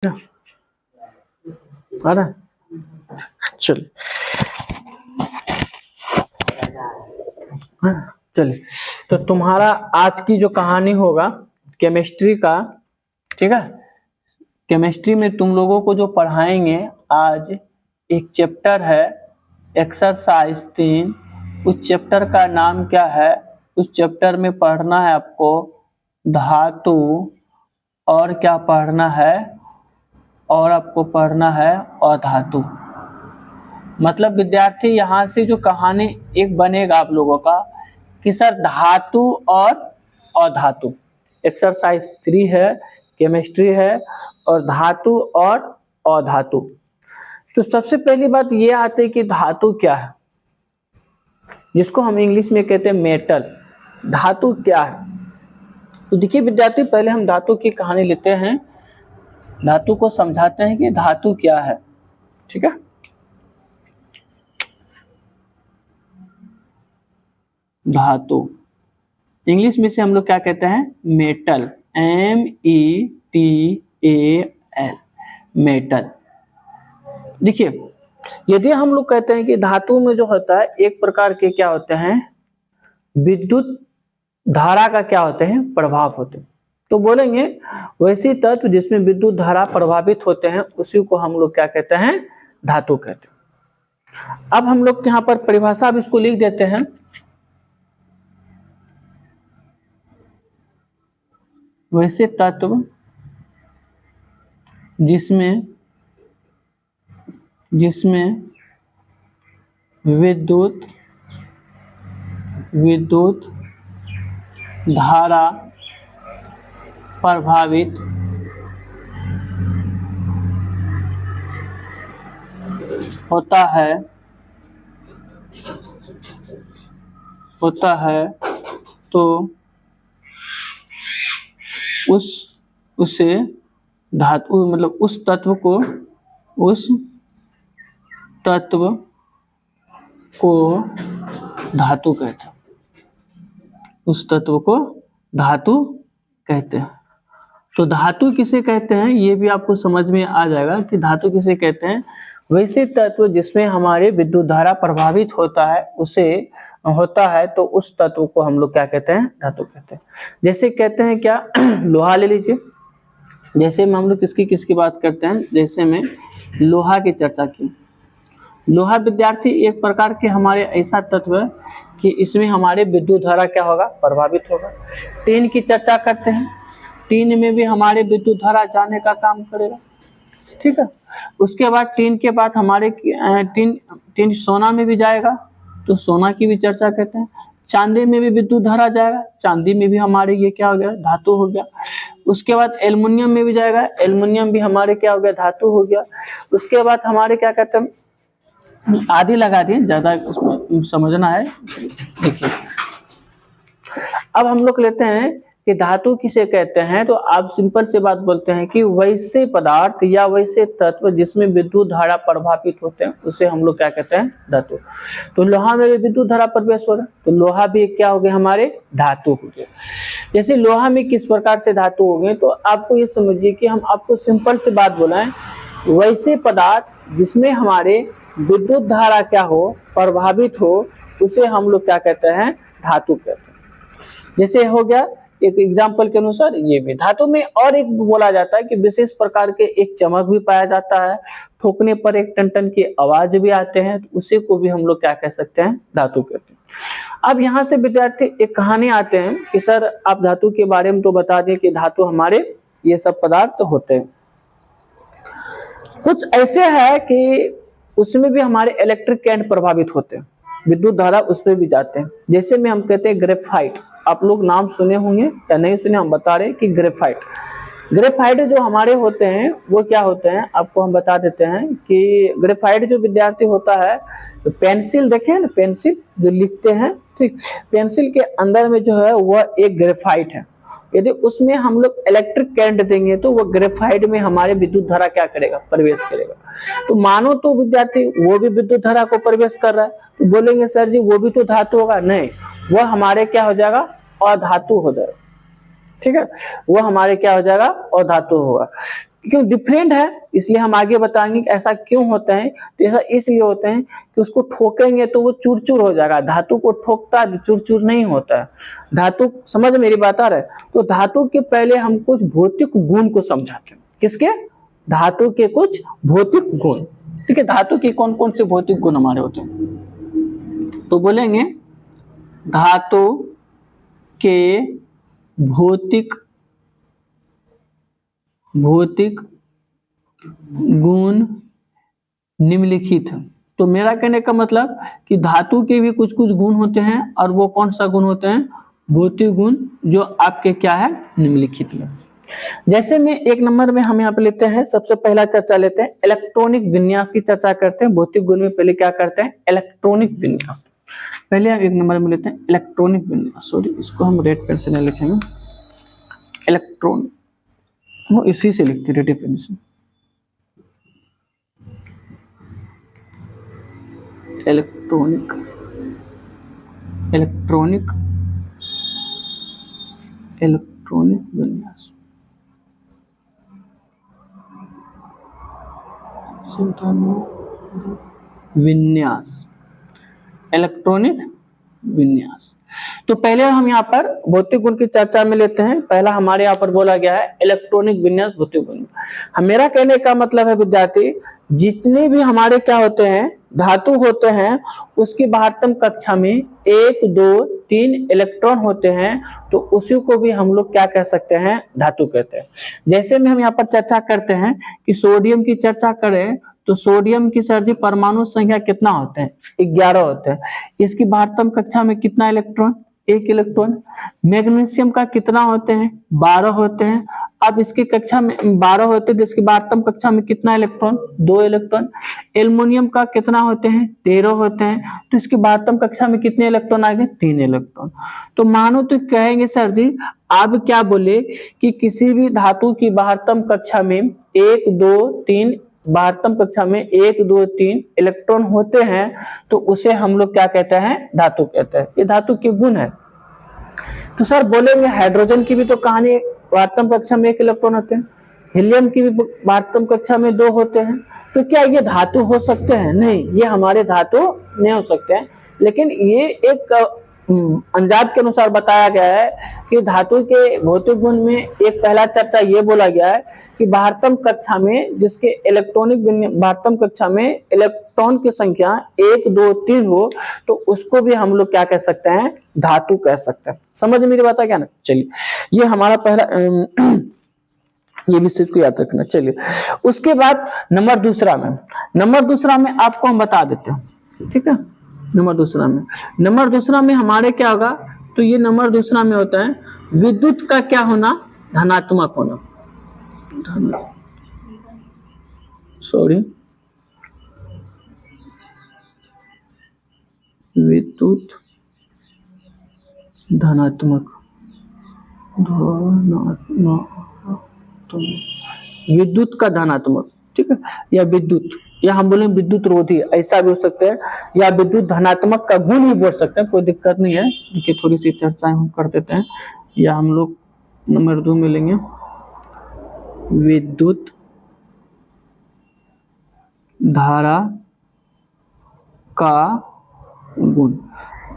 आ रहा है? चलिए चलिए, तो तुम्हारा आज की जो कहानी होगा केमिस्ट्री का, ठीक है। केमिस्ट्री में तुम लोगों को जो पढ़ाएंगे आज, एक चैप्टर है एक्सरसाइज 3। उस चैप्टर का नाम क्या है? उस चैप्टर में पढ़ना है आपको धातु, और क्या पढ़ना है, और आपको पढ़ना है अधातु। मतलब विद्यार्थी यहाँ से जो कहानी एक बनेगा आप लोगों का कि सर धातु और अधातु, एक्सरसाइज 3 है, केमिस्ट्री है, और धातु और अधातु। तो सबसे पहली बात ये आती है कि धातु क्या है, जिसको हम इंग्लिश में कहते हैं मेटल। धातु क्या है? तो देखिए विद्यार्थी, पहले हम धातु की कहानी लेते हैं, धातु को समझाते हैं कि धातु क्या है, ठीक है। धातु इंग्लिश में से हम लोग क्या कहते हैं? Metal, METAL, metal. देखिए, यदि हम लोग कहते हैं कि धातु में जो होता है एक प्रकार के क्या होते हैं, विद्युत धारा का क्या होते हैं, प्रभाव होते हैं। तो बोलेंगे वैसी तत्व जिसमें विद्युत धारा प्रभावित होते हैं उसी को हम लोग क्या कहते हैं? धातु कहते हैं। अब हम लोग यहाँ पर परिभाषा अब इसको लिख देते हैं। वैसे तत्व जिसमें विद्युत धारा प्रभावित होता है तो उसे धातु, मतलब उस तत्व को धातु कहते हैं। उस तत्व को धातु कहते हैं। तो धातु किसे कहते हैं ये भी आपको समझ में आ जाएगा कि धातु किसे कहते हैं। वैसे तत्व जिसमें हमारे विद्युत धारा प्रभावित होता है तो उस तत्व को हम लोग क्या कहते हैं? धातु कहते हैं। जैसे कहते हैं क्या, लोहा ले लीजिए। जैसे में हम लोग किसकी बात करते हैं, जैसे में लोहा की चर्चा की। लोहा विद्यार्थी एक प्रकार के हमारे ऐसा तत्व है कि इसमें हमारे विद्युत धारा क्या होगा? प्रभावित होगा। टीन की चर्चा करते हैं, टीन में भी हमारे विद्युत धारा जाने का काम करेगा, ठीक है। उसके बाद टीन के बाद हमारे टीन सोना में भी जाएगा, तो सोना की भी चर्चा करते हैं। चांदी में भी विद्युत धारा जाएगा, चांदी में भी हमारे ये क्या हो गया? धातु हो गया। उसके बाद एल्युमिनियम में भी जाएगा, एल्युमिनियम भी हमारे क्या हो गया? धातु हो गया। उसके बाद हमारे क्या कहते हैं, आधी लगा दिए, ज्यादा उसमें समझना है। देखिए अब हम लोग लेते हैं कि धातु किसे कहते हैं। तो आप सिंपल से बात बोलते हैं कि वैसे पदार्थ या वैसे तत्व जिसमें विद्युत धारा प्रभावित होते हैं उसे हम लोग क्या कहते हैं? धातु। तो लोहा में भी विद्युत धारा प्रवेश हो रहा है, तो लोहा भी क्या हो गया? हमारे धातु हो गए। जैसे लोहा में किस प्रकार से धातु हो गए, तो आपको ये समझिए कि हम आपको सिंपल से बात बोला है, वैसे पदार्थ जिसमें हमारे विद्युत धारा क्या हो? प्रभावित हो, उसे हम लोग क्या कहते हैं? धातु कहते हैं। जैसे हो गया एक एग्जाम्पल के अनुसार ये भी धातु में और एक बोला जाता है कि विशेष प्रकार के एक चमक भी पाया जाता है, ठोकने पर एक टन की आवाज भी आते हैं, तो उसी को भी हम लोग क्या कह सकते हैं? धातु कहते हैं। अब यहाँ से विद्यार्थी एक कहानी आते हैं कि सर आप धातु के बारे में तो बता दें कि धातु हमारे ये सब पदार्थ होते हैं। कुछ ऐसे है कि उसमें भी हमारे इलेक्ट्रिक करंट प्रभावित होते हैं, विद्युत धारा उसमें भी जाते हैं। जैसे में हम कहते हैं ग्रेफाइट, आप लोग नाम सुने होंगे या नहीं सुने, हम बता रहे हैं कि ग्रेफाइट जो हमारे होते हैं वो क्या होते हैं, आपको हम बता देते हैं कि ग्रेफाइट जो विद्यार्थी होता है, तो पेंसिल देखे ना, पेंसिल जो लिखते हैं, ठीक, पेंसिल के अंदर में जो है वह एक ग्रेफाइट है। यदि उसमें हम लोग इलेक्ट्रिक करंट देंगे तो वो ग्रेफाइट में हमारे विद्युत धारा क्या करेगा? प्रवेश करेगा। तो मानो तो विद्यार्थी वो भी विद्युत धारा को प्रवेश कर रहा है, तो बोलेंगे सर जी वो भी तो धातु होगा। नहीं, वह हमारे क्या हो जाएगा? अधातु हो जाएगा, ठीक है। वो हमारे क्या हो जाएगा? अधातु होगा। क्यों डिफरेंट है, इसलिए हम आगे बताएंगे कि ऐसा क्यों होता है। तो ऐसा इसलिए होता है कि उसको ठोकेंगे तो वो चूर-चूर हो जाएगा, धातु को ठोकता है चूर-चूर नहीं होता है। धातु, समझ मेरी बात आ रहा है। तो धातु के पहले हम कुछ भौतिक गुण को समझाते हैं। किसके? धातु के कुछ भौतिक गुण। ठीक है, धातु के कौन कौन से भौतिक गुण हमारे होते हैं, तो बोलेंगे धातु के भौतिक गुण निम्नलिखित। तो मेरा कहने का मतलब कि धातु के भी कुछ कुछ गुण होते हैं, और वो कौन सा गुण होते हैं? भौतिक गुण, जो आपके क्या है? निम्नलिखित में। जैसे में एक नंबर में हम यहाँ पे लेते हैं, सबसे पहला चर्चा लेते हैं इलेक्ट्रॉनिक विन्यास की चर्चा करते हैं। भौतिक गुण में पहले क्या करते हैं? इलेक्ट्रॉनिक विन्यास। पहले हम एक नंबर में लेते हैं इलेक्ट्रॉनिक विन्यास। सॉरी, इसको हम रेड पेन से नहीं लिखेंगे, इलेक्ट्रॉनिक वो इसी से लिखते हैं, डेफिनेशन। इलेक्ट्रॉनिक विन्यास। इलेक्ट्रॉनिक विन्यास। तो पहले हम यहाँ पर भौतिक गुण की चर्चा में लेते हैं। पहला हमारे यहाँ पर बोला गया है इलेक्ट्रॉनिक विन्यास भौतिक गुण। मेरा कहने का मतलब है विद्यार्थी, जितने भी हमारे क्या होते हैं? धातु होते हैं, उसकी बाह्यतम कक्षा में 1, 2, 3 इलेक्ट्रॉन होते हैं, तो उसी को भी हम लोग क्या कह सकते हैं? धातु कहते हैं। जैसे में हम यहाँ पर चर्चा करते हैं कि सोडियम की चर्चा करें, तो सोडियम की सर जी परमाणु संख्या कितना होते हैं? 11 होते हैं। इसकी बाह्यतम कक्षा में कितना इलेक्ट्रॉन? 1 इलेक्ट्रॉन। मैग्नीशियम का कितना होते हैं? 12 होते हैं। अब इसकी कक्षा में 12 होते हैं, जिसकी बाह्यतम कक्षा में कितना इलेक्ट्रॉन? 2 इलेक्ट्रॉन। एल्युमिनियम का कितना होते हैं? 13 होते हैं। तो इसकी बाह्यतम कक्षा में कितने इलेक्ट्रॉन आ गए? 3 इलेक्ट्रॉन। तो मानो तो कहेंगे सर जी आप क्या बोले कि किसी भी धातु की बाह्यतम कक्षा में 1, 2, 3 बाह्यतम कक्षा में 1, 2, 3 इलेक्ट्रॉन होते हैं, तो उसे हम लोग क्या कहते हैं? धातु कहते हैं। ये धातु के गुण है। तो सर बोलेंगे हाइड्रोजन की भी तो कहानी, बाह्यतम कक्षा में 1 इलेक्ट्रॉन होते हैं। हीलियम की भी बाह्यतम कक्षा में 2 होते हैं। तो क्या ये धातु हो सकते हैं? नहीं, ये हमारे धातु नहीं हो सकते हैं। लेकिन ये एक अंजाद के अनुसार बताया गया है कि धातु के भौतिक गुण में एक पहला चर्चा ये बोला गया है कि बाह्यतम कक्षा में जिसके इलेक्ट्रॉनिक बाह्यतम कक्षा में इलेक्ट्रॉन की संख्या 1, 2, 3 हो, तो उसको भी हम लोग क्या कह सकते हैं? धातु कह सकते हैं। समझ मेरी बात है क्या ना? चलिए, ये हमारा पहला ये भी चीज को याद रखना। चलिए, उसके बाद नंबर दूसरा में आपको हम बता देते हैं। ठीक है, नंबर दूसरा में हमारे क्या होगा? तो ये नंबर दूसरा में होता है विद्युत का क्या होना? धनात्मक होना। विद्युत धनात्मक, विद्युत का धनात्मक। ठीक है, या विद्युत, या हम बोले विद्युत रोधी, ऐसा भी हो सकते हैं, या विद्युत धनात्मक का गुण भी बोल सकते हैं, कोई दिक्कत नहीं है। देखिए थोड़ी सी चर्चाएं हम कर देते हैं, या हम लोग नंबर 2 में लेंगे विद्युत धारा का गुण।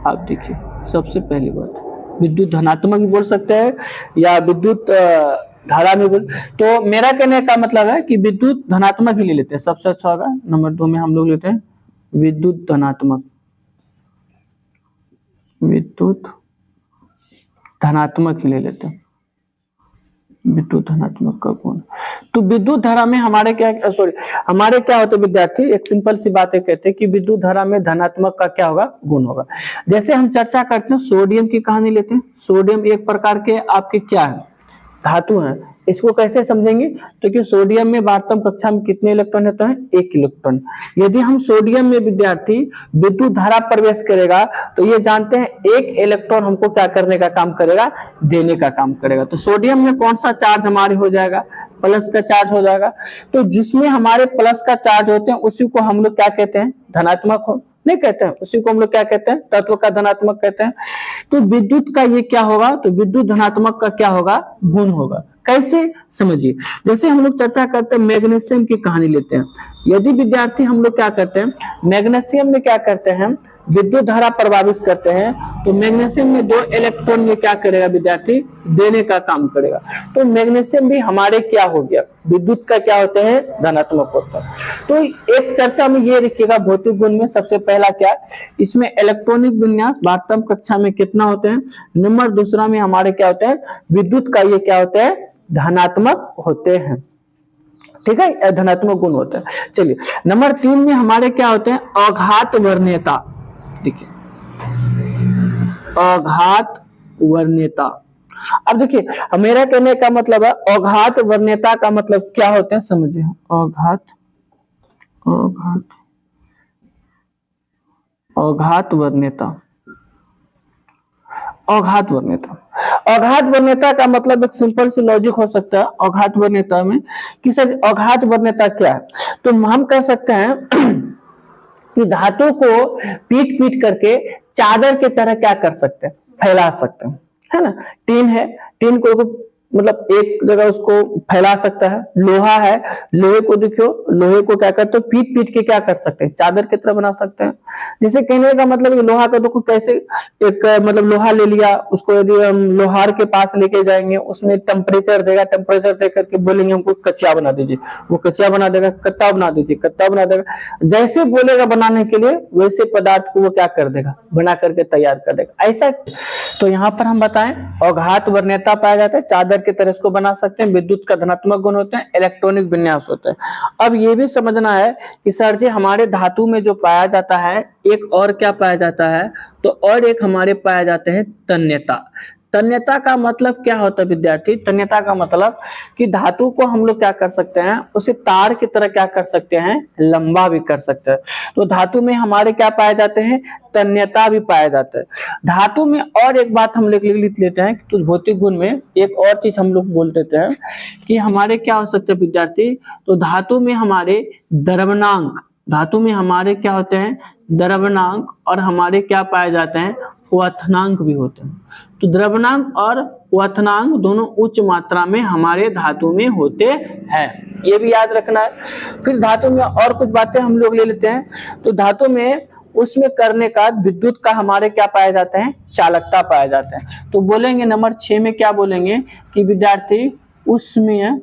आप देखिए, सबसे पहली बात विद्युत धनात्मक भी बोल सकते हैं, या विद्युत धारा में बोल। तो मेरा कहने का मतलब है कि विद्युत धनात्मक ही ले लेते हैं, सबसे अच्छा होगा। नंबर 2 में हम लोग लेते हैं विद्युत धनात्मक ही ले लेते हैं, विद्युत धनात्मक का गुण। तो विद्युत धारा में हमारे क्या होते विद्यार्थी? एक सिंपल सी बात है, कहते हैं कि विद्युत धारा में धनात्मक का क्या होगा? गुण होगा। जैसे हम चर्चा करते हैं सोडियम की कहानी लेते हैं। सोडियम एक प्रकार के आपके क्या है? धातु है। इसको कैसे समझेंगे? तो कि सोडियम में बाह्यतम कक्षा में कितने इलेक्ट्रॉन होते हैं? 1 इलेक्ट्रॉन। यदि हम सोडियम में विद्यार्थी विद्युत धारा प्रवेश करेगा, तो ये जानते हैं 1 इलेक्ट्रॉन हमको क्या करने का काम करेगा? देने का काम करेगा। तो सोडियम में कौन सा चार्ज हमारे हो जाएगा? प्लस का चार्ज हो जाएगा। तो जिसमें हमारे प्लस का चार्ज होते हैं उसी को हम लोग क्या कहते हैं? धनात्मक हो नहीं कहते हैं, उसी को हम लोग क्या कहते हैं? तत्व का धनात्मक कहते हैं। तो विद्युत का ये क्या होगा? तो विद्युत धनात्मक का क्या होगा? गुण होगा। कैसे, समझिए। जैसे हम लोग चर्चा करते हैं मैग्नीशियम की कहानी लेते हैं। यदि विद्यार्थी हम लोग क्या करते हैं, मैग्नीशियम में क्या करते हैं, विद्युत धारा प्रभावित करते हैं, तो मैग्नीशियम में 2 इलेक्ट्रॉन में क्या करेगा विद्यार्थी, देने का काम करेगा। तो मैग्नीशियम भी हमारे क्या हो गया, विद्युत का क्या होते हैं, धनात्मक होता है। तो एक चर्चा में ये रखिएगा भौतिक गुण में सबसे पहला क्या, इसमें इलेक्ट्रॉनिक विन्यास वास्तव कक्षा में कितना होते हैं, नंबर दूसरा में हमारे क्या होते हैं, विद्युत का ये क्या होते हैं, धनात्मक होते हैं। ठीक है, धनात्मक गुण होता है। चलिए नंबर 3 में हमारे क्या होते हैं, अघात वर्ण्यता। देखिए अघात वर्ण्यता। अब देखिए मेरा कहने का मतलब है अघात वर्ण्यता का मतलब क्या होते हैं, समझिए। अघात अघात वर्ण्यता, अघात वर्ण्यता, अघात वर्ण्यता का मतलब एक सिंपल सी लॉजिक हो सकता है अघात वर्ण्यता में कि सर अघात वर्ण्यता क्या है। तो हम कह सकते हैं कि धातु को पीट पीट करके चादर की तरह क्या कर सकते हैं, फैला सकते हैं, है ना। टीन है, टीन को मतलब एक जगह उसको फैला सकता है। लोहा है, लोहे को देखियो, लोहे को क्या करते हैं, पीट पीट के क्या कर सकते हैं, चादर की तरह बना सकते हैं। जैसे कहने का मतलब लोहा का देखो कैसे, एक मतलब लोहा ले लिया, उसको यदि हम लोहार के पास लेके जाएंगे, उसमें टेम्परेचर देगा, टेम्परेचर दे करके बोलेंगे हमको कचिया बना दीजिए, वो कचिया बना देगा, कत्ता बना दीजिए, कत्ता बना देगा। जैसे बोलेगा बनाने के लिए वैसे पदार्थ को वो क्या कर देगा, बना करके तैयार कर देगा, ऐसा। तो यहाँ पर हम बताएं अघात वर्ण्यता पाया जाता है, चादर की तरह इसको बना सकते हैं, विद्युत का धनात्मक गुण होते हैं, इलेक्ट्रॉनिक विन्यास होता है। अब ये भी समझना है कि सर जी हमारे धातु में जो पाया जाता है एक और क्या पाया जाता है, तो और एक हमारे पाया जाते हैं तन्यता। तन्यता का मतलब क्या होता है विद्यार्थी, तन्यता का मतलब कि धातु को हम लोग क्या कर सकते हैं, उसे तार की तरह क्या कर सकते हैं, लंबा भी कर सकते हैं। तो धातु में हमारे क्या पाए जाते हैं, तन्यता भी पाया जाता है। धातु में और एक बात हम लिख लेते हैं कि कुछ भौतिक गुण में एक और चीज हम लोग बोल देते हैं कि हमारे क्या हो सकते हैं विद्यार्थी, तो धातु में हमारे द्रवणांक, धातु में हमारे क्या होते हैं, द्रवणांक, और हमारे क्या पाए जाते हैं, क्वथनांक भी होते हैं। तो द्रवणांक और क्वथनांक दोनों उच्च मात्रा में हमारे धातु में होते हैं, ये भी याद रखना है। फिर धातु में और कुछ बातें हम लोग ले लेते हैं। तो धातु में उसमें करने का विद्युत का हमारे क्या पाए जाते हैं, चालकता पाए जाते हैं। तो बोलेंगे नंबर 6 में क्या बोलेंगे कि विद्यार्थी उसमें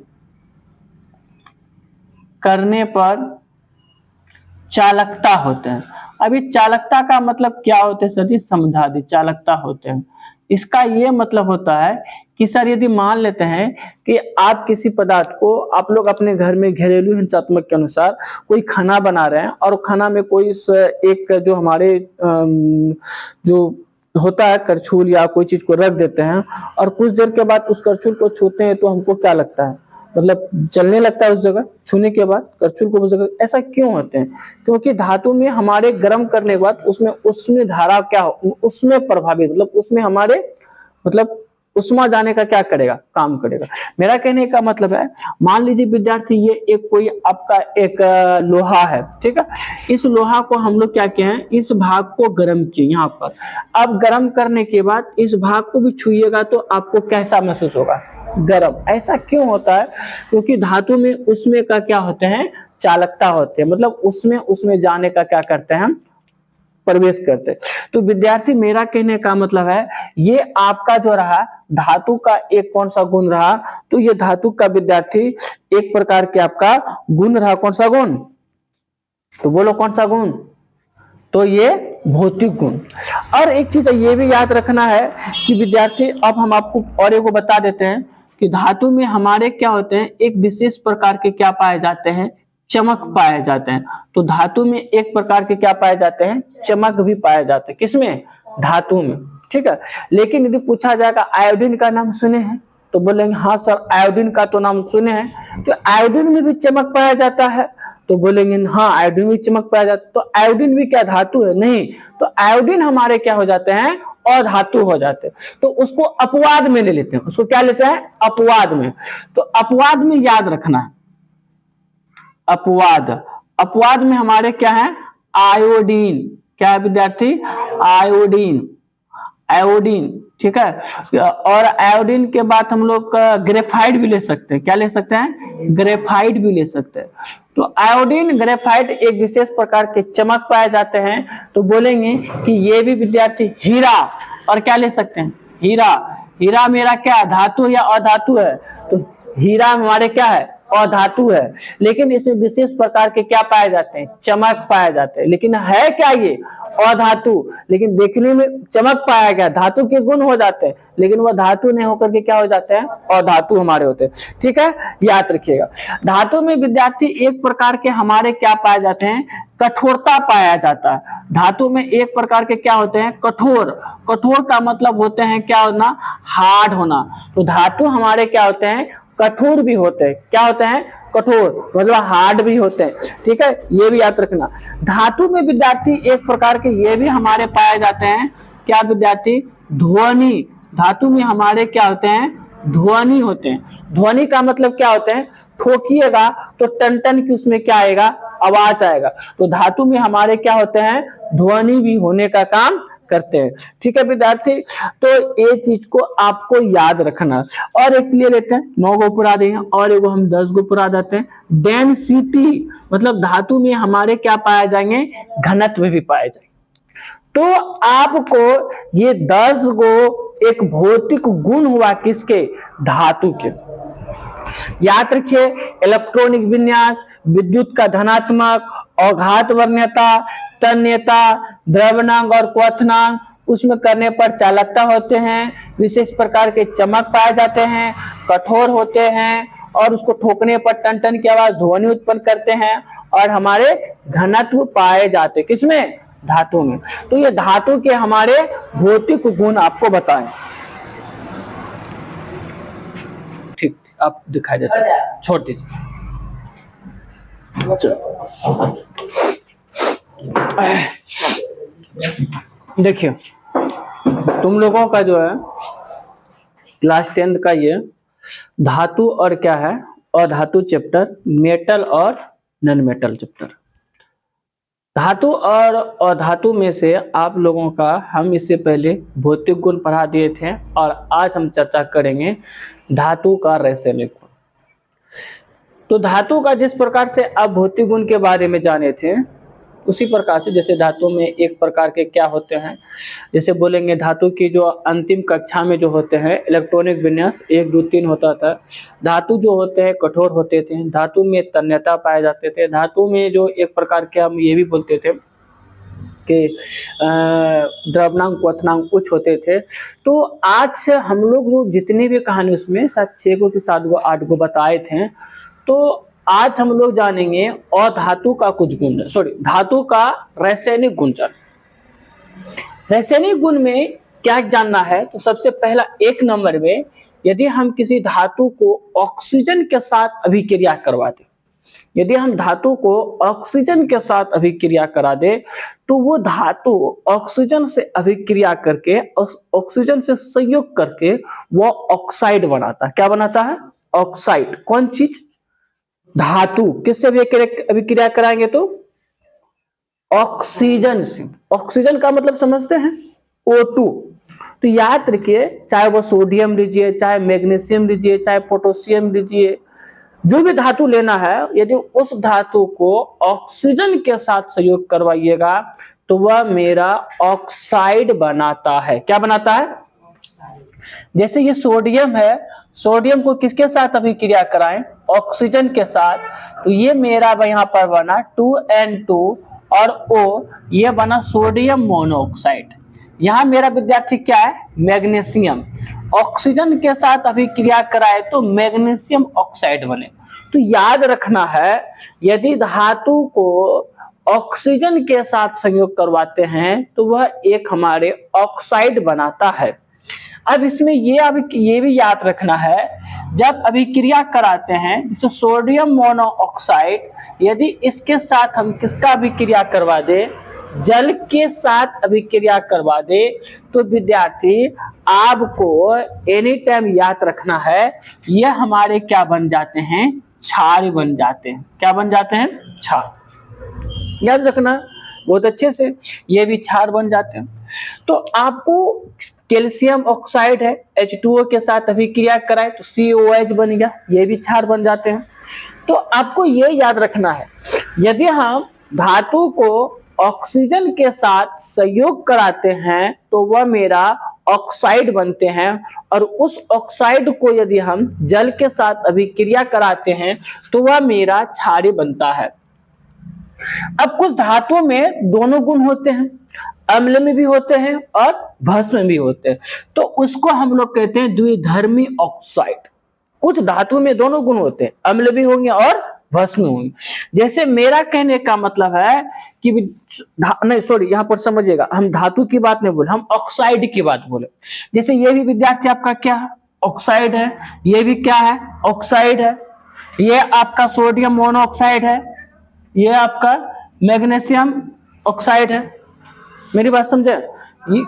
करने पर चालकता होते हैं। अभी चालकता का मतलब क्या होते हैं सर जी, समझा दी, चालकता होते हैं। इसका ये मतलब होता है कि सर यदि मान लेते हैं कि आप किसी पदार्थ को, आप लोग अपने घर में घरेलू हिंसात्मक के अनुसार कोई खाना बना रहे हैं और खाना में कोई एक जो हमारे जो होता है करछुल या कोई चीज को रख देते हैं और कुछ देर के बाद उस करछुल को छूते हैं तो हमको क्या लगता है, मतलब जलने लगता है उस जगह छूने के बाद करछुल को उस जगह। ऐसा क्यों होते हैं, क्योंकि धातु में हमारे गर्म करने के बाद उसमें धारा क्या हो, उसमें प्रभावित, मतलब उसमें हमारे मतलब उष्मा जाने का क्या करेगा, काम करेगा। मेरा कहने का मतलब है मान लीजिए विद्यार्थी ये एक कोई आपका एक लोहा है, ठीक है। इस लोहा को हम लोग क्या किए हैं, इस भाग को गर्म किए यहाँ पर। अब गर्म करने के बाद इस भाग को भी छुइएगा तो आपको कैसा महसूस होगा, गर्म। ऐसा क्यों होता है, क्योंकि धातु में उसमें का क्या होते हैं, चालकता होते हैं, मतलब उसमें जाने का क्या करते हैं, प्रवेश करते। तो विद्यार्थी मेरा कहने का मतलब है ये आपका जो रहा धातु का एक कौन सा गुण रहा, तो ये धातु का विद्यार्थी एक प्रकार के आपका गुण रहा। कौन सा गुण, तो बोलो कौन सा गुण, तो ये भौतिक गुण। और एक चीज ये भी याद रखना है कि विद्यार्थी अब हम आपको और एक बता देते हैं कि धातु में हमारे क्या होते हैं, एक विशेष प्रकार के क्या पाए जाते हैं, चमक पाए जाते हैं। तो धातु में एक प्रकार के क्या पाए जाते हैं, चमक भी पाए जाते हैं। किसमें, धातु में, ठीक है। लेकिन यदि पूछा जाएगा आयोडीन का नाम सुने हैं, तो बोलेंगे हाँ सर आयोडीन का तो नाम सुने हैं, तो आयोडीन में भी चमक पाया जाता है, तो बोलेंगे हाँ आयोडीन भी चमक पाया जाता है। तो आयोडीन भी क्या धातु है, नहीं। तो आयोडीन हमारे क्या हो जाते हैं, अधातु हो जाते हैं। तो उसको अपवाद में ले लेते हैं, उसको क्या लेते हैं, अपवाद में। तो अपवाद में याद रखना है, अपवाद, अपवाद में हमारे क्या है, आयोडीन। क्या है विद्यार्थी, आयोडीन, आयोडीन, ठीक है। और आयोडीन के बाद हम लोग ग्रेफाइट भी ले सकते हैं। क्या ले सकते हैं? ग्रेफाइट भी ले सकते हैं। तो आयोडीन ग्रेफाइट एक विशेष प्रकार के चमक पाए जाते हैं, तो बोलेंगे कि ये भी विद्यार्थी हीरा, और क्या ले सकते हैं? हीरा। हीरा मेरा क्या धातु या अधातु है? तो हीरा हमारे क्या है? अधातु है, लेकिन इसमें विशेष प्रकार के क्या पाए जाते हैं? चमक पाए जाते हैं। लेकिन है क्या ये? अधातु, लेकिन देखने में चमक पाया गया, धातु के गुण हो जाते हैं, लेकिन वह धातु नहीं होकर के क्या हो जाते हैं? अधातु हमारे होते हैं। ठीक है, याद रखिएगा। धातु में विद्यार्थी एक प्रकार के हमारे क्या पाए जाते हैं? कठोरता पाया जाता है। धातु में एक प्रकार के क्या होते हैं? कठोर। कठोर का मतलब होते हैं क्या होना? हार्ड होना। तो धातु हमारे क्या होते हैं? कठोर भी होते हैं। क्या होते हैं? कठोर, मतलब हार्ड भी होते हैं। ठीक है, ये भी याद रखना। धातु में विद्यार्थी एक प्रकार के ये भी हमारे पाए जाते हैं, क्या विद्यार्थी? ध्वनि। धातु में हमारे क्या होते हैं? ध्वनि होते हैं। ध्वनि का मतलब क्या होते हैं? ठोकिएगा तो टन टन की उसमें क्या आएगा? आवाज आएगा। तो धातु में हमारे क्या होते हैं? ध्वनि भी होने का काम करते हैं। ठीक है विद्यार्थी, तो ये चीज को आपको याद रखना। और एक ले लेते हैं, 9 गो पुरा दें, और एगो हम 10 गो पुरा देते हैं। डेंसिटी मतलब धातु में हमारे क्या पाए जाएंगे? घनत्व भी पाए जाएंगे। तो आपको ये 10 गो एक भौतिक गुण हुआ किसके? धातु के। याद रखिए, इलेक्ट्रॉनिक विन्यास, विद्युत का धनात्मक, अघात वर्ण्यता, तन्यता, द्रव्यनांक और क्वथनांक, उसमें करने पर चालकता होते हैं, विशेष प्रकार के चमक पाए जाते हैं, कठोर होते हैं, और उसको ठोकने पर टन टन की आवाज ध्वनि उत्पन्न करते हैं, और हमारे घनत्व पाए जाते किसमें? धातु में। तो ये धातु के हमारे भौतिक गुण आपको बताएं। ठीक, आप दिखाई देते हैं, छोड़ दीजिए। देखिए, तुम लोगों का जो है क्लास 10 का ये धातु और क्या है? अधातु चैप्टर, मेटल और नॉन मेटल चैप्टर। धातु और अधातु में से आप लोगों का हम इससे पहले भौतिक गुण पढ़ा दिए थे, और आज हम चर्चा करेंगे धातु का रासायनिक गुण। तो धातु का जिस प्रकार से आप भौतिक गुण के बारे में जाने थे, उसी प्रकार से जैसे धातु में एक प्रकार के क्या होते हैं, जैसे बोलेंगे धातु की जो अंतिम कक्षा में जो होते हैं इलेक्ट्रॉनिक विन्यास 1 2 3 होता था। धातु जो होते हैं कठोर होते थे, धातु में तन्यता पाए जाते थे, धातु में जो एक प्रकार के हम ये भी बोलते थे कि द्रव्यनांक क्वथनांक उच्च होते थे। तो आज हम लोग जो जितनी भी कहानी उसमें 6 गो कि 7 गो 8 गो बताए थे, तो आज हम लोग जानेंगे अधातु का कुछ गुण, धातु का रासायनिक गुण जान। रासायनिक गुण में क्या जानना है? तो सबसे पहला 1 नंबर में, यदि हम किसी धातु को ऑक्सीजन के साथ अभिक्रिया करवा दें, यदि हम धातु को ऑक्सीजन के साथ अभिक्रिया करा दे, तो वो धातु ऑक्सीजन से अभिक्रिया करके, ऑक्सीजन से संयोग करके वो ऑक्साइड बनाता है। क्या बनाता है? ऑक्साइड। कौन चीज? धातु। किससे अभिक्रिया कराएंगे? तो ऑक्सीजन से। ऑक्सीजन का मतलब समझते हैं? O2। तो याद रखिए, चाहे वो सोडियम लीजिए, चाहे मैग्नीशियम लीजिए, चाहे पोटेशियम लीजिए, जो भी धातु लेना है, यदि उस धातु को ऑक्सीजन के साथ संयोग करवाइएगा तो वह मेरा ऑक्साइड बनाता है। क्या बनाता है? जैसे ये सोडियम है, सोडियम को किसके साथ अभिक्रिया कराएं? ऑक्सीजन के साथ। तो ये मेरा यहाँ पर बना 2N2 और O, ये बना सोडियम मोनोऑक्साइड। यहाँ मेरा विद्यार्थी क्या है? मैग्नीशियम। ऑक्सीजन के साथ अभिक्रिया कराए तो मैग्नीशियम ऑक्साइड बने। तो याद रखना है, यदि धातु को ऑक्सीजन के साथ संयोग करवाते हैं तो वह एक हमारे ऑक्साइड बनाता है। अब इसमें ये भी याद रखना है, जब अभिक्रिया कराते हैं जैसे सोडियम मोनोऑक्साइड, यदि इसके साथ हम किसका अभिक्रिया करवा दे? जल के साथ अभिक्रिया करवा दे, तो विद्यार्थी आपको एनी टाइम याद रखना है, यह हमारे क्या बन जाते हैं? क्षार बन जाते हैं। क्या बन जाते हैं? क्षार। याद रखना। बहुत अच्छे से, ये भी क्षार बन जाते हैं। तो आपको कैल्शियम ऑक्साइड है, H2O के साथ अभिक्रिया कराए तो COH बन गया, ये भी क्षार बन जाते हैं। तो आपको ये याद रखना है, यदि हम धातु को ऑक्सीजन के साथ संयोग कराते हैं तो वह मेरा ऑक्साइड बनते हैं, और उस ऑक्साइड को यदि हम जल के साथ अभिक्रिया कराते हैं तो वह मेरा क्षारीय बनता है। अब कुछ धातुओं में दोनों गुण होते हैं, अम्ल में भी होते हैं और भस्म में भी होते हैं, तो उसको हम लोग कहते हैं द्विधर्मी ऑक्साइड। कुछ धातु में दोनों गुण होते हैं, अम्ल भी होंगे और भस्म होंगे। जैसे मेरा कहने का मतलब है कि नहीं सॉरी, यहाँ पर समझिएगा, हम धातु की बात नहीं बोले, हम ऑक्साइड की बात बोले। जैसे ये भी विद्यार्थी आपका क्या है, ऑक्साइड है, ये भी क्या है, ऑक्साइड है, ये आपका सोडियम मोनोऑक्साइड है, ये आपका मैग्नीशियम ऑक्साइड है। मेरी बात समझे, ये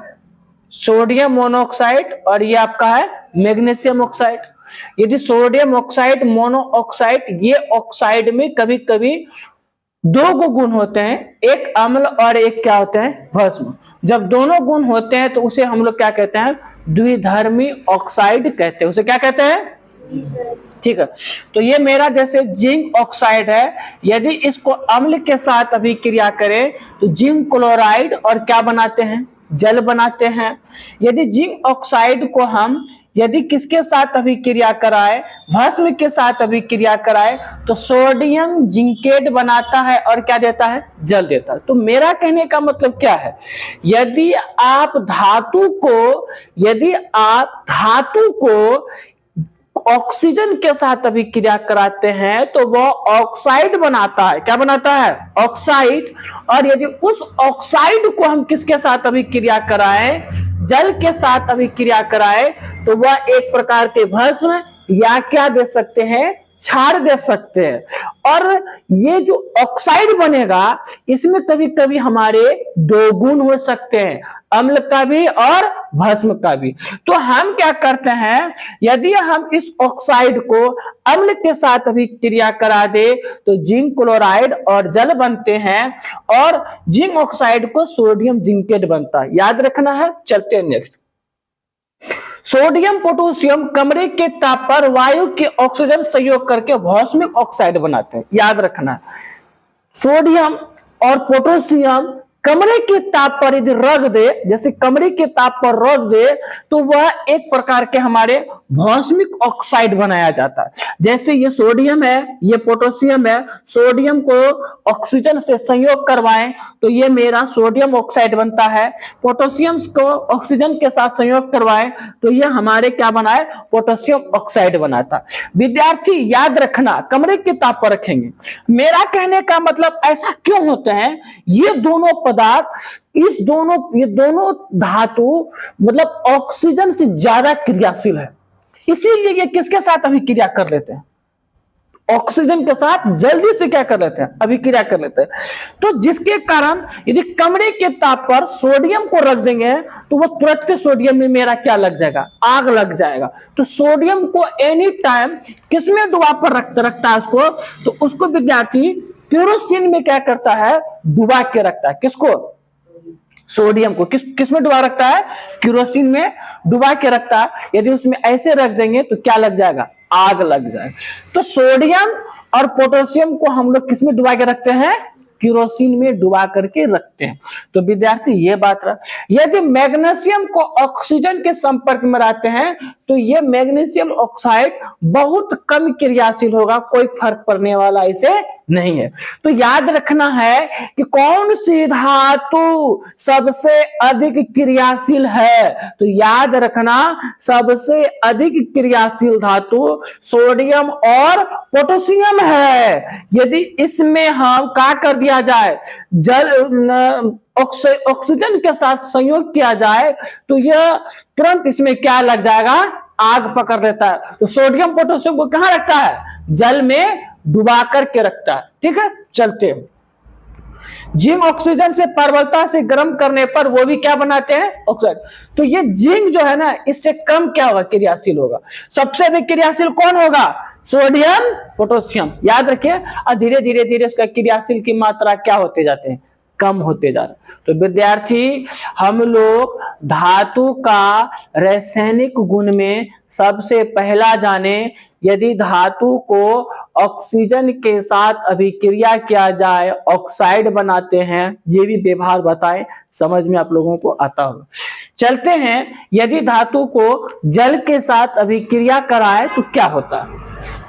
सोडियम मोनोऑक्साइड और ये आपका है मैग्नीशियम ऑक्साइड। यदि सोडियम ऑक्साइड मोनोऑक्साइड, ये ऑक्साइड में कभी कभी दो गुण होते हैं, एक अम्ल और एक क्या होते हैं, भस्म। जब दोनों गुण होते हैं तो उसे हम लोग क्या कहते हैं, द्विधर्मी ऑक्साइड कहते हैं। उसे क्या कहते हैं, ठीक है। तो ये मेरा जैसे जिंक ऑक्साइड है, यदि इसको अम्ल के साथ अभिक्रिया करें तो जिंक क्लोराइड और क्या बनाते हैं, जल बनाते हैं। यदि जिंक ऑक्साइड को हम यदि किसके साथ अभिक्रिया कराए, भस्म के साथ अभिक्रिया कराए तो सोडियम जिंकेट बनाता है और क्या देता है, जल देता है। तो मेरा कहने का मतलब क्या है, यदि आप धातु को ऑक्सीजन के साथ अभिक्रिया कराते हैं तो वह ऑक्साइड बनाता है, क्या बनाता है, ऑक्साइड। और यदि उस ऑक्साइड को हम किसके साथ अभिक्रिया कराएं, जल के साथ अभिक्रिया कराएं तो वह एक प्रकार के भस्म या क्या दे सकते हैं, क्षार दे सकते हैं। और ये जो ऑक्साइड बनेगा इसमें कभी कभी हमारे दो गुण हो सकते हैं, अम्ल का भी और भस्म का भी। तो हम क्या करते हैं, यदि हम इस ऑक्साइड को अम्ल के साथ अभिक्रिया करा दे तो जिंक क्लोराइड और जल बनते हैं, और जिंक ऑक्साइड को सोडियम जिंकेट बनता है। याद रखना है। चलते हैं नेक्स्ट। सोडियम पोटेशियम कमरे के ताप पर वायु के ऑक्सीजन संयोग करके भौस्मिक ऑक्साइड बनाते हैं। याद रखना, सोडियम और पोटेशियम कमरे के ताप पर यदि रख दे, जैसे कमरे के ताप पर रख दे तो वह एक प्रकार के हमारे भौस्मिक ऑक्साइड बनाया जाता है। जैसे ये सोडियम है, ये पोटेशियम है, सोडियम को ऑक्सीजन से संयोग करवाएं तो ये मेरा सोडियम ऑक्साइड बनता है, पोटेशियम को ऑक्सीजन के साथ संयोग करवाएं तो ये हमारे क्या बनाए, पोटेशियम ऑक्साइड बनाता है। विद्यार्थी याद रखना, कमरे के ताप पर रखेंगे। मेरा कहने का मतलब ऐसा क्यों होते हैं, ये दोनों पदार्थ, ये दोनों धातु मतलब ऑक्सीजन से ज्यादा क्रियाशील है, इसीलिए ये किसके साथ अभिक्रिया कर लेते हैं, ऑक्सीजन के साथ जल्दी से क्या कर लेते हैं, अभिक्रिया कर लेते हैं। तो जिसके कारण यदि कमरे के ताप पर सोडियम को रख देंगे तो वो तुरंत सोडियम में मेरा क्या लग जाएगा, आग लग जाएगा। तो सोडियम को एनी टाइम किसमें डुबा पर रखता है उसको, तो उसको विद्यार्थी केरोसिन में क्या करता है, डुबा के रखता है। किसको, सोडियम को किसमें डुबा रखता है, केरोसिन में डुबा के रखता है। यदि उसमें ऐसे रख देंगे तो क्या लग जाएगा, आग लग जाएगा। तो सोडियम और पोटेशियम को हम लोग किसमें डुबा के रखते हैं, केरोसिन में डुबा करके रखते हैं। तो विद्यार्थी ये बात रहा। यदि मैग्नीशियम को ऑक्सीजन के संपर्क में रहते हैं तो ये मैग्नीशियम ऑक्साइड बहुत कम क्रियाशील होगा, कोई फर्क पड़ने वाला इसे नहीं है। तो याद रखना है कि कौन सी धातु सबसे अधिक क्रियाशील है, तो याद रखना सबसे अधिक क्रियाशील धातु सोडियम और पोटेशियम है। यदि इसमें हम क्या कर दिया जाए, ऑक्सीजन के साथ संयोग किया जाए तो यह तुरंत इसमें क्या लग जाएगा, आग पकड़ लेता है। तो सोडियम पोटेशियम को कहां रखता है, जल में डुबा करके रखता है। ठीक है, चलते हैं। जिंक ऑक्सीजन से प्रबलता से गर्म करने पर वो भी क्या बनाते हैं, ऑक्साइड। तो ये जिंक जो है ना, इससे कम क्या होगा, क्रियाशील होगा। सबसे अधिक क्रियाशील कौन होगा, सोडियम पोटेशियम। याद रखिए, और धीरे धीरे धीरे उसका क्रियाशील की मात्रा क्या होते जाते हैं, कम होते जा रहा है। तो विद्यार्थी हम लोग धातु का रासायनिक गुण में सबसे पहला जाने, यदि धातु को ऑक्सीजन के साथ अभिक्रिया किया जाए ऑक्साइड बनाते हैं। ये भी व्यवहार बताएं, समझ में आप लोगों को आता होगा। चलते हैं, यदि धातु को जल के साथ अभिक्रिया कराए तो क्या होता है।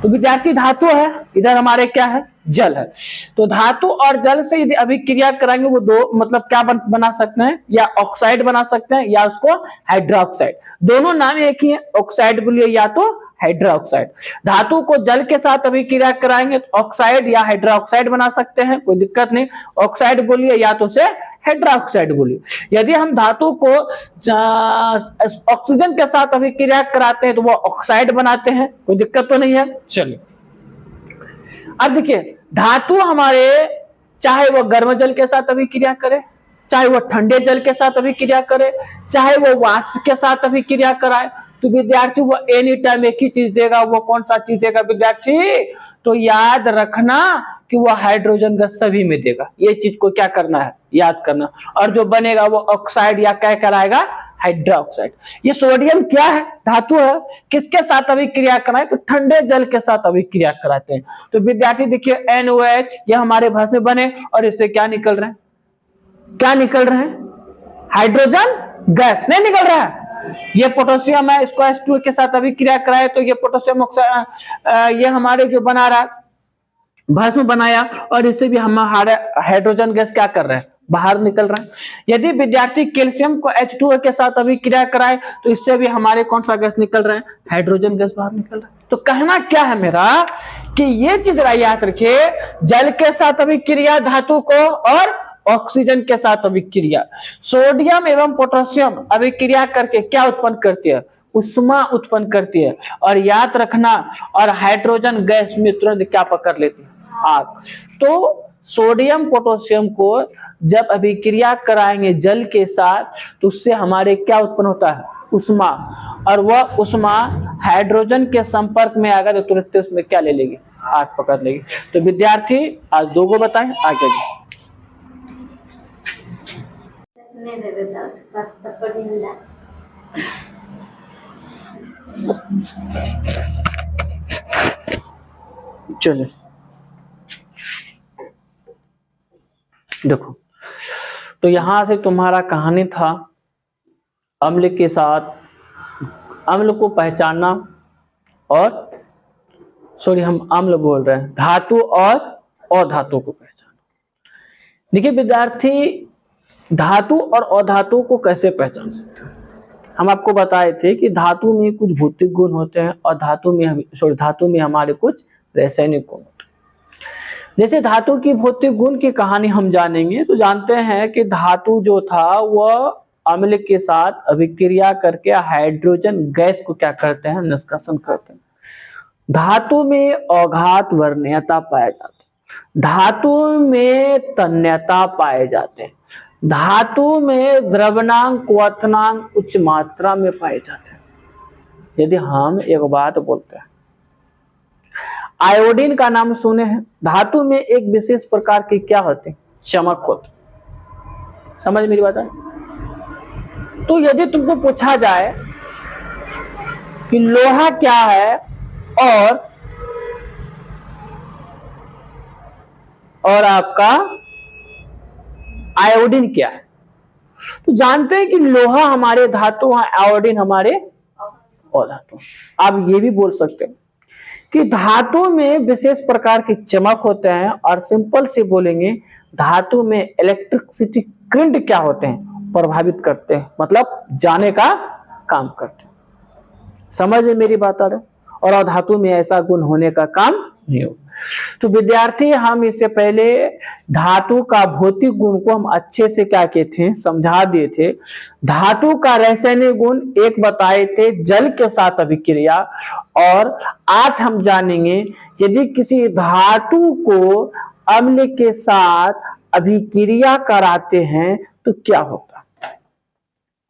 तो विद्यार्थी धातु है, इधर हमारे क्या है, जल है। तो धातु और जल से यदि अभिक्रिया कराएंगे वो दो मतलब क्या बना सकते हैं, या ऑक्साइड बना सकते हैं या उसको हाइड्रोक्साइड। दोनों नाम एक ही है, ऑक्साइड बोलिए या तो हाइड्रोक्साइड। धातु को जल के साथ अभिक्रिया कराएंगे तो ऑक्साइड या हाइड्रोक्साइड बना सकते हैं, कोई दिक्कत नहीं। ऑक्साइड बोलिए या तो उसे हाइड्रोक्साइड बोलिए। यदि हम धातु को ऑक्सीजन के साथ अभिक्रिया कराते हैं तो वो ऑक्साइड बनाते हैं, कोई दिक्कत तो नहीं है। चलिए अब देखिए, धातु हमारे चाहे वो गर्म जल के साथ अभिक्रिया करे, चाहे वो ठंडे जल के साथ अभिक्रिया करे, चाहे वो वाष्प के साथ अभिक्रिया कराए, तो विद्यार्थी वो एनी टाइम एक ही चीज देगा। वो कौन सा चीज देगा विद्यार्थी, तो याद रखना कि वो हाइड्रोजन गैस सभी में देगा। ये चीज को क्या करना है, याद करना। और जो बनेगा वो ऑक्साइड या क्या कहलाएगा, हाइड्रोक्साइड। ये सोडियम क्या है, धातु है, किसके साथ अभिक्रिया कराए तो ठंडे जल के साथ अभिक्रिया कराते हैं। तो विद्यार्थी देखिए NOH ये हमारे भस्म बने और इससे क्या निकल रहे हैं, क्या निकल रहे हैं, हाइड्रोजन गैस नहीं निकल रहा है। ये पोटेशियम है, इसको H2O के साथ अभिक्रिया कराए तो ये पोटेशियम ऑक्साइड ये हमारे जो बना रहा है भस्म बनाया, और इससे भी हमारे हाइड्रोजन गैस क्या कर रहे हैं, बाहर निकल रहा है। यदि विद्यार्थी कैल्शियम को H2O के साथ अभिक्रिया कराए तो इससे भी हमारे कौन सा गैस निकल रहा है, हाइड्रोजन गैस बाहर निकल रहा है। तो कहना क्या है मेरा कि ये चीज याद रखिए, जल के साथ अभिक्रिया धातु को और ऑक्सीजन के साथ अभिक्रिया। सोडियम एवं पोटेशियम अभिक्रिया करके क्या उत्पन्न करती है, उष्मा उत्पन्न करती है। और याद रखना, और हाइड्रोजन गैस में तुरंत क्या पकड़ लेती है, आग। तो सोडियम पोटेशियम को जब अभिक्रिया कराएंगे जल के साथ तो उससे हमारे क्या उत्पन्न होता है, उष्मा। और वह उष्मा हाइड्रोजन के संपर्क में आएगा तो तुरंत उसमें क्या ले लेगी, आग पकड़ लेगी। तो विद्यार्थी आज दो को बताएं, आगे नहीं दे देता बस थप्पड़ नहीं मिला। चलिए देखो, तो यहां से तुम्हारा कहानी था अम्ल के साथ, अम्ल को पहचानना, और सॉरी हम अम्ल बोल रहे हैं, धातु और अधातु को पहचानना। देखिए विद्यार्थी, धातु और अधातु को कैसे पहचान सकते हैं। हम आपको बताए थे कि धातु में कुछ भौतिक गुण होते हैं और धातु में हमारे कुछ रासायनिक गुण होते हैं। जैसे धातु की भौतिक गुण की कहानी हम जानेंगे तो जानते हैं कि धातु जो था वह अम्ल के साथ अभिक्रिया करके हाइड्रोजन गैस को क्या करते हैं, निष्कासन करते हैं। धातु में अघात वर्णीयता पाए जाते हैं, धातु में तन्यता पाए जाते हैं, धातु में द्रवनांक क्वथनांक उच्च मात्रा में पाए जाते हैं। यदि हम एक बात बोलते हैं, आयोडीन का नाम सुने हैं, धातु में एक विशेष प्रकार की क्या होती है, चमक होती, समझ मेरी बात है। तो यदि तुमको पूछा जाए कि लोहा क्या है और आपका आयोडीन क्या है, तो जानते हैं कि लोहा हमारे धातु है, आयोडीन हमारे अधातु। आप ये भी बोल सकते हैं कि धातु में विशेष प्रकार की चमक होते हैं, और सिंपल से बोलेंगे धातु में इलेक्ट्रिसिटी करंट क्या होते हैं, प्रभावित करते हैं, मतलब जाने का काम करते हैं। समझ में मेरी बात आ रहा है। और अधातु में ऐसा गुण होने का काम नहीं हो। तो विद्यार्थी हम इससे पहले धातु का भौतिक गुण को हम अच्छे से क्या किए थे, समझा दिए थे। धातु का रासायनिक गुण एक बताए थे, जल के साथ अभिक्रिया। और आज हम जानेंगे यदि किसी धातु को अम्ल के साथ अभिक्रिया कराते हैं तो क्या होता है।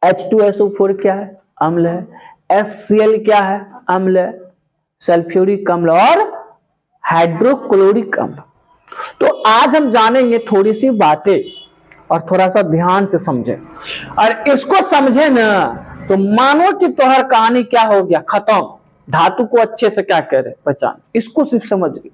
H2SO4 क्या है, अम्ल है। HCl क्या है, अम्ल है। सल्फ्यूरिक अम्ल और हाइड्रोक्लोरिक अम्ल। तो आज हम जानेंगे थोड़ी सी बातें, और थोड़ा सा ध्यान से समझे, और इसको समझे ना तो मानो कि तोहर कहानी क्या हो गया, खत्म। धातु को अच्छे से क्या कह रहे पहचान, इसको सिर्फ समझ ली।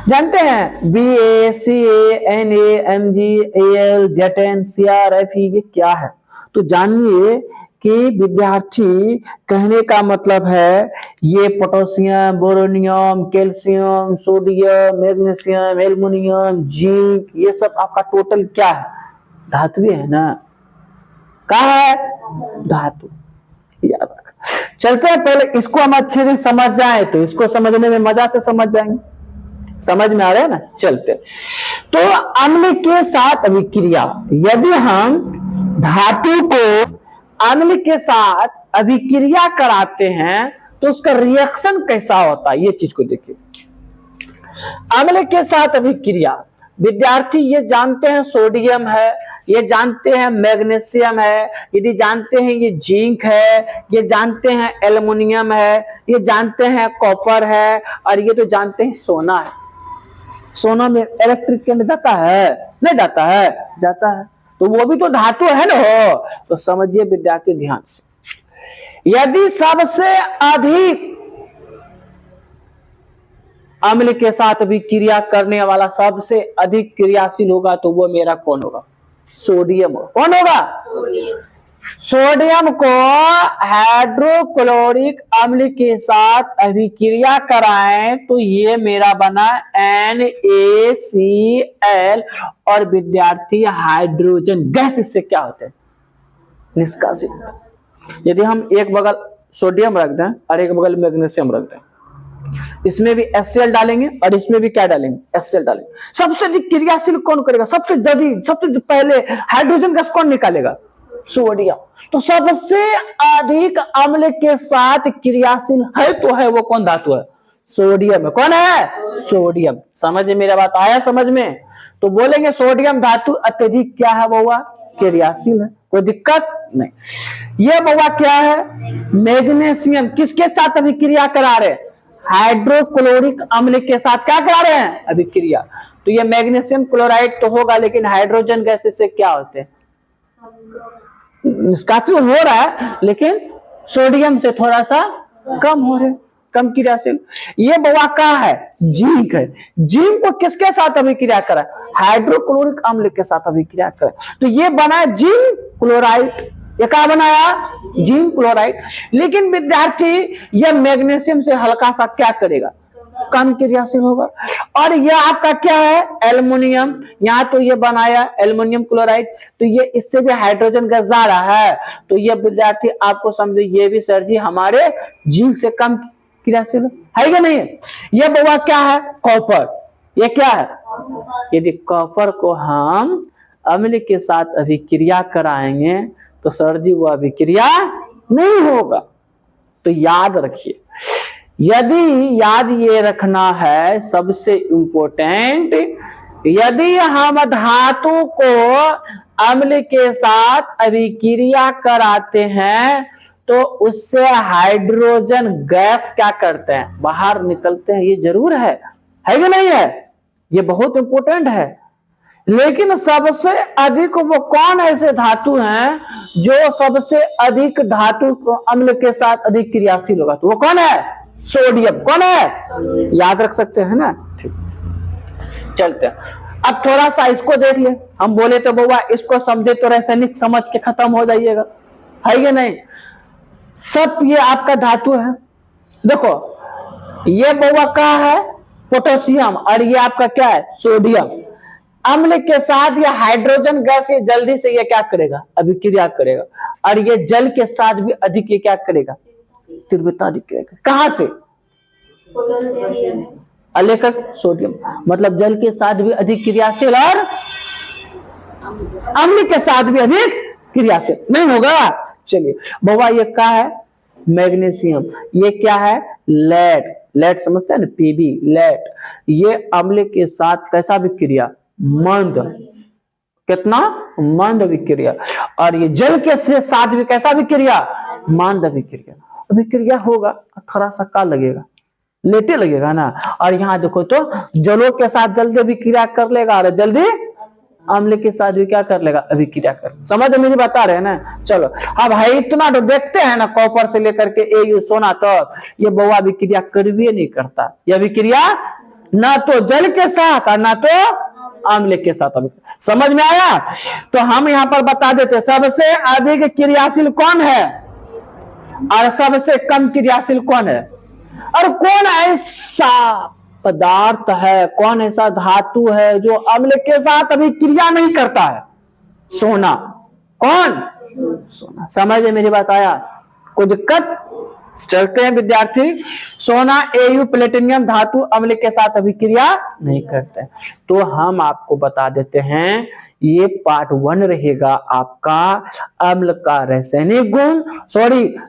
जानते हैं BA CA NA MG AL JETN CRF ये क्या है? तो जानिए कि विद्यार्थी कहने का मतलब है ये potassium, boronium, calcium, sodium, magnesium, aluminium, zinc, ये सब आपका टोटल क्या है? धातु है ना? क्या है? धातु। याद रख। चलते हैं, पहले इसको हम अच्छे से समझ जाए तो इसको समझने में मजा से समझ जाएंगे। समझ में आ रहा है ना? चलते। तो अम्ल के साथ अभिक्रिया, यदि हम धातु को अम्ल के साथ अभिक्रिया कराते हैं तो उसका रिएक्शन कैसा होता है, ये चीज को देखिए। अम्ल के साथ अभिक्रिया, विद्यार्थी ये जानते हैं सोडियम है, ये जानते हैं मैग्नीशियम है, यदि जानते हैं ये जिंक है, ये जानते हैं एल्युमिनियम है, ये जानते हैं कॉपर है, और ये तो जानते हैं सोना है। सोना में इलेक्ट्रिक करंट जाता है? नहीं जाता है? जाता है। तो वो भी तो धातु है ना हो। तो समझिए विद्यार्थी ध्यान से, यदि सबसे अधिक अम्ल के साथ भी क्रिया करने वाला सबसे अधिक क्रियाशील होगा तो वो मेरा कौन होगा? सोडियम। कौन होगा? सोडियम को हाइड्रोक्लोरिक अम्ल के साथ अभिक्रिया कराएं तो ये मेरा बना NaCl, और विद्यार्थी हाइड्रोजन गैस इससे क्या होते हैं? निष्कासित। यदि हम एक बगल सोडियम रख दें और एक बगल मैग्नीशियम रख दें, इसमें भी HCl डालेंगे और इसमें भी क्या डालेंगे? HCl डालेंगे। सबसे अधिक क्रियाशील कौन करेगा? सबसे पहले हाइड्रोजन गैस कौन निकालेगा? सोडियम। तो सबसे अधिक अम्ल के साथ क्रियाशील है तो है वो कौन धातु है? सोडियम है। कौन है? सोडियम। समझ में मेरा बात आया? समझ में? तो बोलेंगे सोडियम धातु अत्यधिक क्या है बउआ? क्रियाशील है। कोई दिक्कत नहीं। ये बउआ क्या है? मैग्नीशियम किसके साथ अभिक्रिया करा रहे? हाइड्रोक्लोरिक अम्ल के साथ क्या करा रहे हैं? अभिक्रिया। तो ये मैग्नीशियम क्लोराइड तो होगा, लेकिन हाइड्रोजन गैस से क्या होते हैं? निष्कासित हो रहा है, लेकिन सोडियम से थोड़ा सा कम हो रहे, कम क्रियाशील। ये बउआ का है? जिंक है। जिंक को किसके साथ अभिक्रिया करा? हाइड्रोक्लोरिक अम्ल के साथ अभिक्रिया करा, तो ये बना जिंक क्लोराइड। ये क्या बनाया? Zinc chloride. लेकिन विद्यार्थी यह मैग्नीशियम से हल्का सा क्या करेगा? कम क्रियाशील होगा। और यह आपका क्या है? एल्युमिनियम। यहाँ तो ये बनाया एल्युमिनियम क्लोराइड, तो ये इससे भी हाइड्रोजन गैस जा रहा है। तो ये विद्यार्थी आपको समझे ये भी सर जी हमारे जिंक से कम क्रियाशील है कि नहीं? ये बउआ क्या है? कॉपर। ये क्या है? यदि कॉपर को हम अम्ल के साथ अभिक्रिया कराएंगे तो सर जी वो अभिक्रिया नहीं होगा। तो याद रखिए, यदि याद ये रखना है सबसे इंपोर्टेंट, यदि हम धातु को अम्ल के साथ अभिक्रिया कराते हैं तो उससे हाइड्रोजन गैस क्या करते हैं? बाहर निकलते हैं। ये जरूर है कि नहीं है? ये बहुत इंपोर्टेंट है। लेकिन सबसे अधिक वो कौन ऐसे धातु हैं जो सबसे अधिक धातु को अम्ल के साथ अधिक क्रियाशील होगा? तो वो कौन है? सोडियम। कौन है? याद रख सकते हैं ना? ठीक, चलते हैं। अब थोड़ा सा इसको देख ले। हम बोले तो बउआ इसको समझे तो रासायनिक समझ के खत्म हो जाइएगा, है या नहीं? सब ये आपका धातु है। देखो ये बउआ क्या है? पोटेशियम। और ये आपका क्या है? सोडियम। अम्ल के साथ ये हाइड्रोजन गैस ये जल्दी से ये क्या करेगा? अभिक्रिया करेगा। और ये जल के साथ भी अधिक ये क्या करेगा? तीव्रता अधिक करेगा। कहां से? लेकर सोडियम, मतलब जल के साथ भी अधिक क्रियाशील और अम्ल के साथ भी अधिक क्रियाशील नहीं होगा। चलिए बउआ ये क्या है? मैग्नीशियम। ये क्या है? लेड। लेड समझते हैं ना? Pb lead. ये अम्ल के साथ कैसा विक्रिया? मंद। कितना? मंद विक्रिया। और ये जल के साथ भी कैसा विक्रिया? मंद विक्रिया। अभिक्रिया होगा थोड़ा सा का लगेगा? लेटे लगेगा ना। और यहाँ देखो तो जलों के साथ जल्दी अभिक्रिया कर लेगा और जल्दी अम्ल के साथ भी क्या कर लेगा, अभिक्रिया कर। समझ मेरी बता रहे हैं ना। चलो अब है इतना तो देखते हैं ना, कॉपर से लेकर के Au सोना तक ये बउआ अभिक्रिया करवे नहीं करता। ये अभिक्रिया ना तो जल के साथ और ना तो अम्ल के साथ। समझ में आया। तो हम यहाँ पर बता देते सबसे अधिक क्रियाशील कौन है और सबसे कम क्रियाशील कौन है, और कौन ऐसा पदार्थ है, कौन ऐसा धातु है जो अम्ल के साथ अभी क्रिया नहीं करता है। सोना। कौन, सोना। समझ में मेरी बात आया, कोई दिक्कत। चलते हैं विद्यार्थी। सोना Au प्लेटिनियम धातु अम्ल के साथ अभिक्रिया नहीं करते। तो हम आपको बता देते हैं ये पार्ट 1 रहेगा आपका अम्ल का रासायनिक गुण,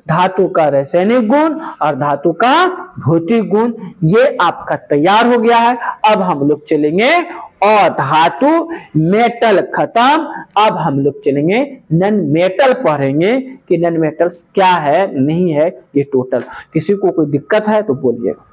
धातु का रासायनिक गुण और धातु का भौतिक गुण। ये आपका तैयार हो गया है। अब हम लोग चलेंगे और धातु मेटल खत्म, अब हम लोग चलेंगे नन मेटल पढ़ेंगे कि नन मेटल्स क्या है नहीं है ये टोटल। किसी को कोई दिक्कत है तो बोलिएगा।